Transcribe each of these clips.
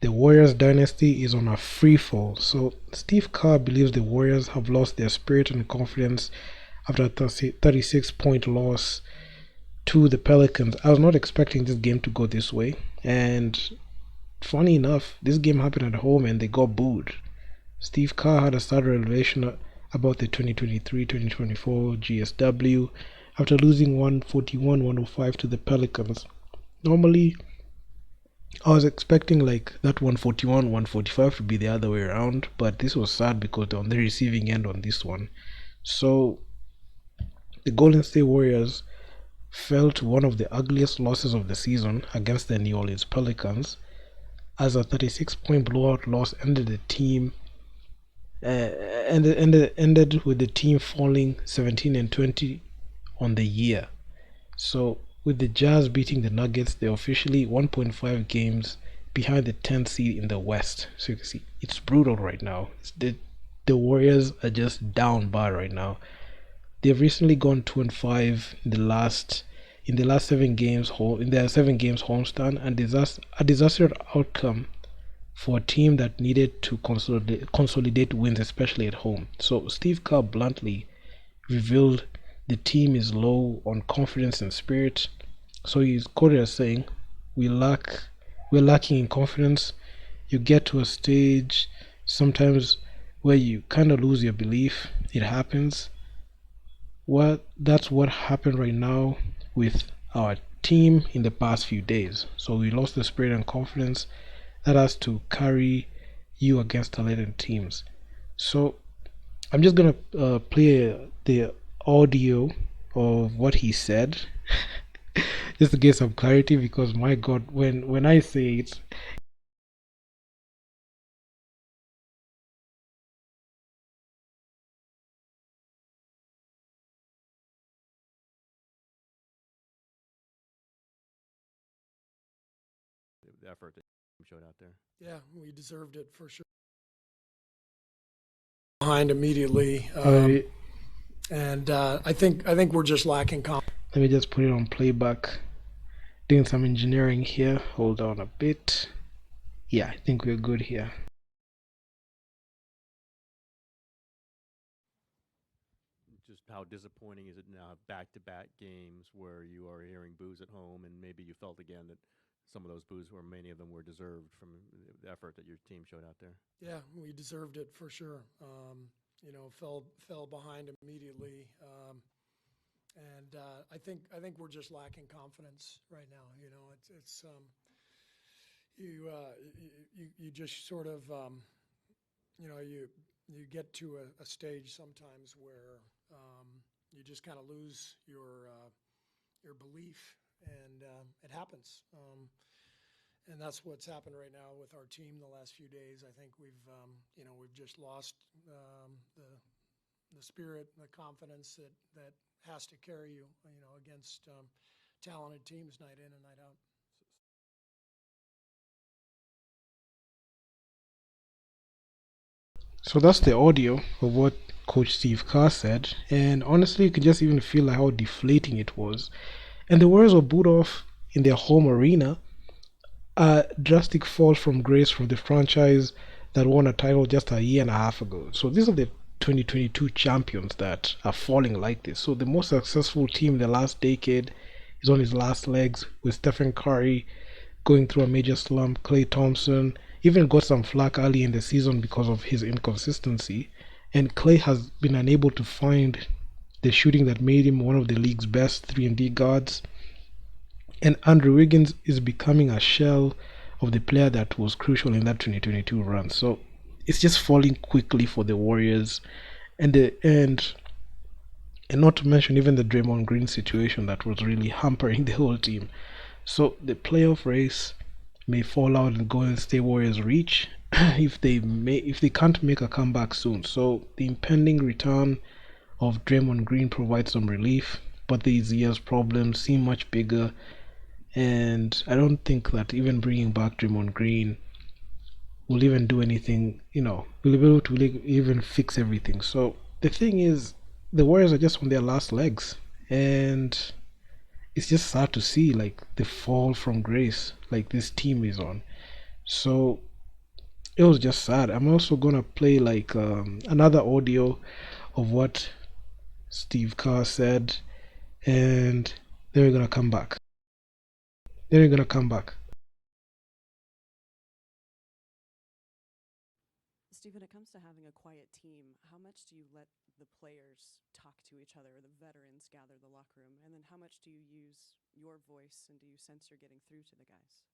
The Warriors dynasty is on a free fall. So Steve Kerr believes the Warriors have lost their spirit and confidence after a 36-point loss to the Pelicans. I was not expecting this game to go this way. And funny enough, this game happened at home and they got booed. Steve Kerr had a sad revelation about the 2023-2024 GSW after losing 141-105 to the Pelicans. Normally, I was expecting like that 141, 145 to be the other way around, but this was sad because they're on the receiving end on this one. So the Golden State Warriors fell to one of the ugliest losses of the season against the New Orleans Pelicans, as a 36-point blowout loss ended the team ended with the team falling 17-20 on the year. So with the Jazz beating the Nuggets, they're officially 1.5 games behind the 10th seed in the West. So you can see it's brutal right now. The Warriors are just down bad right now. They've recently gone 2-5 in the last 7 games in their 7 games homestand, and a disaster outcome for a team that needed to consolidate wins, especially at home. So Steve Kerr bluntly revealed the team is low on confidence and spirit. So he's quoted as saying, "We're lacking in confidence. You get to a stage sometimes where you kind of lose your belief. It happens. That's what happened right now with our team in the past few days. So we lost the spirit and confidence that has to carry you against talented teams." So I'm just gonna play the audio of what he said, just to get some clarity. Because my God, when I say it, the effort that you showed out there. Yeah, we deserved it for sure. Behind immediately, and I think we're just lacking confidence. let me just put it on playback. Doing some engineering here. Hold on a bit. Yeah, I think we're good here. Just how disappointing is it now, back-to-back games where you are hearing boos at home, and maybe you felt again that some of those boos, or many of them, were deserved from the effort that your team showed out there. Yeah, we deserved it for sure. Fell behind immediately, and I think we're just lacking confidence right now. It's you just sort of you get to a stage sometimes where you just kind of lose your belief, and it happens. And that's what's happened right now with our team the last few days. I think we've just lost the spirit, the confidence that has to carry you, against talented teams night in and night out. So that's the audio of what Coach Steve Kerr said, and honestly, you can just even feel like how deflating it was. And the Warriors were booed off in their home arena, a drastic fall from grace from the franchise that won a title just a year and a half ago. So these are the 2022 champions that are falling like this. So the most successful team in the last decade is on his last legs, with Stephen Curry going through a major slump. Klay Thompson even got some flack early in the season because of his inconsistency, and Klay has been unable to find the shooting that made him one of the league's best 3-and-D guards. And Andrew Wiggins is becoming a shell of the player that was crucial in that 2022 run. So it's just falling quickly for the Warriors, and not to mention even the Draymond Green situation that was really hampering the whole team. So the playoff race may fall out and Golden State Warriors reach if they can't make a comeback soon. So the impending return of Draymond Green provides some relief, but these year's problems seem much bigger, and I don't think that even bringing back Draymond Green will even do anything. Will be able to even fix everything. So the thing is, the Warriors are just on their last legs, and it's just sad to see like the fall from grace like this team is on. So it was just sad. I'm also gonna play like another audio of what Steve Carr said, and then we're gonna come back. Then we're gonna come back. Steve, when it comes to having a quiet team, how much do you let the players talk to each other or the veterans gather the locker room? And then how much do you use your voice and do you sense you're getting through to the guys?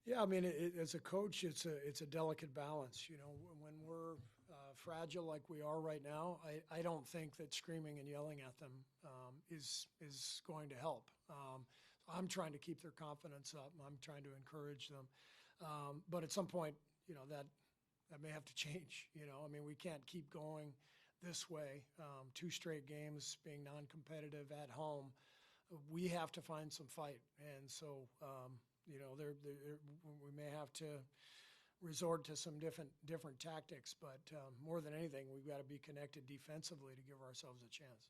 Yeah, I mean, as a coach, it's a delicate balance. You know, when we're fragile like we are right now, I don't think that screaming and yelling at them is going to help. I'm trying to keep their confidence up. I'm trying to encourage them, but at some point, you know that may have to change. You know, I mean, we can't keep going this way. 2 straight games being non-competitive at home, we have to find some fight, and so. You know, we may have to resort to some different tactics, but more than anything, we've got to be connected defensively to give ourselves a chance.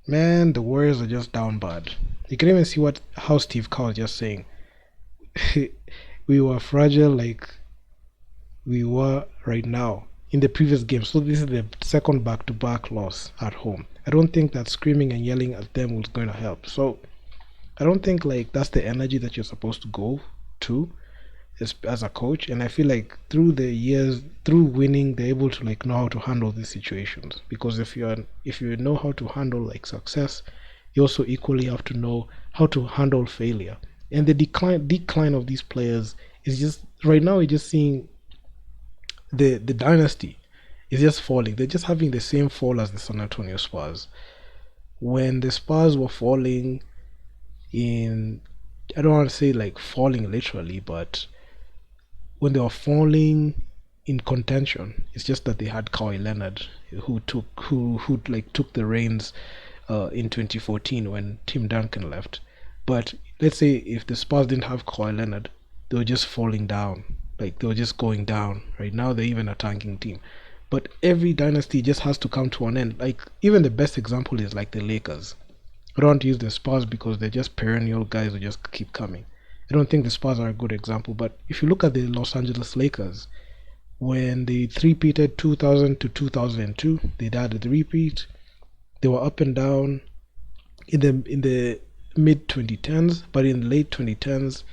Man, the Warriors are just down bad. You can even see what how Steve Carr was just saying. We were fragile like we were right now in the previous game. So this is the second back-to-back loss at home. I don't think that screaming and yelling at them was going to help. So I don't think like that's the energy that you're supposed to go to as a coach. And I feel like through the years, through winning, they're able to like know how to handle these situations. Because if you know how to handle like success, you also equally have to know how to handle failure. And the decline of these players is just right now. We're just seeing the dynasty is just falling. They're just having the same fall as the San Antonio Spurs. When the Spurs were falling in, I don't want to say like falling literally, but when they were falling in contention, it's just that they had Kawhi Leonard who like took the reins in 2014 when Tim Duncan left. But let's say if the Spurs didn't have Kawhi Leonard, they were just falling down. Like they were just going down. Right now, they're even a tanking team. But every dynasty just has to come to an end. Like even the best example is like the Lakers. I don't want to use the Spurs because they're just perennial guys who just keep coming. I don't think the Spurs are a good example. But if you look at the Los Angeles Lakers, when they three-peated 2000 to 2002, they had a repeat. They were up and down in the mid 2010s, but in the late 2010s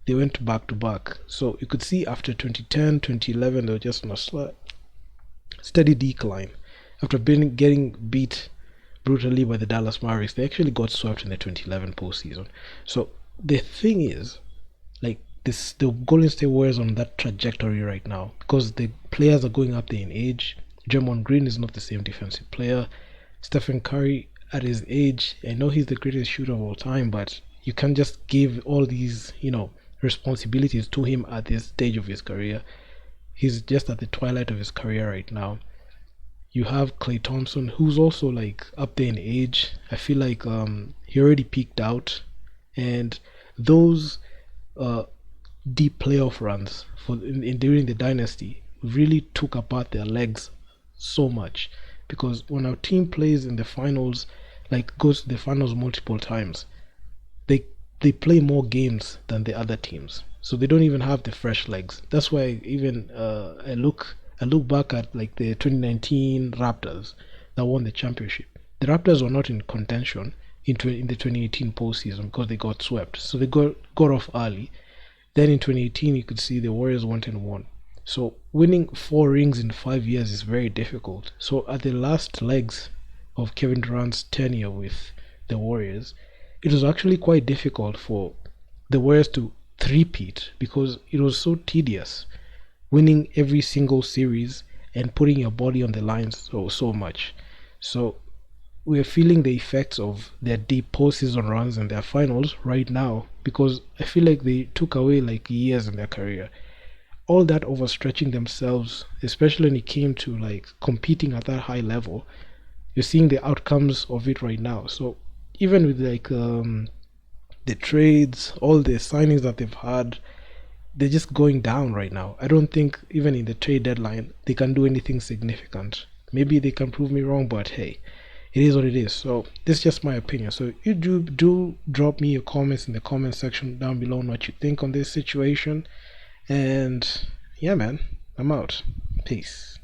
they went back to back. So you could see after 2010, 2011, they were just on a steady decline. After getting beat brutally by the Dallas Mavericks, they actually got swept in the 2011 postseason. So the thing is, like this, the Golden State Warriors on that trajectory right now because the players are going up there in age. Draymond Green is not the same defensive player. Stephen Curry at his age, I know he's the greatest shooter of all time, but you can't just give all these, responsibilities to him at this stage of his career. He's just at the twilight of his career right now. You have Clay Thompson, who's also like up there in age. I feel like he already peaked out, and those uh, deep playoff runs during the dynasty really took apart their legs so much because when our team plays in the finals, like goes to the finals multiple times, they they play more games than the other teams, so they don't even have the fresh legs. That's why even I look back at like the 2019 Raptors that won the championship. The Raptors were not in contention in the 2018 postseason because they got swept, so they got off early. Then in 2018, you could see the Warriors went and won. So winning 4 rings in 5 years is very difficult. So at the last legs of Kevin Durant's tenure with the Warriors, it was actually quite difficult for the Warriors to three-peat because it was so tedious winning every single series and putting your body on the line so much. So we're feeling the effects of their deep postseason runs and their finals right now because I feel like they took away like years in their career. All that overstretching themselves, especially when it came to like competing at that high level, you're seeing the outcomes of it right now. So even with like the trades, all the signings that they've had, they're just going down right now. I don't think even in the trade deadline they can do anything significant. Maybe they can prove me wrong, but hey, it is what it is. So this is just my opinion. So you do drop me your comments in the comment section down below on what you think on this situation. And yeah, man, I'm out. Peace.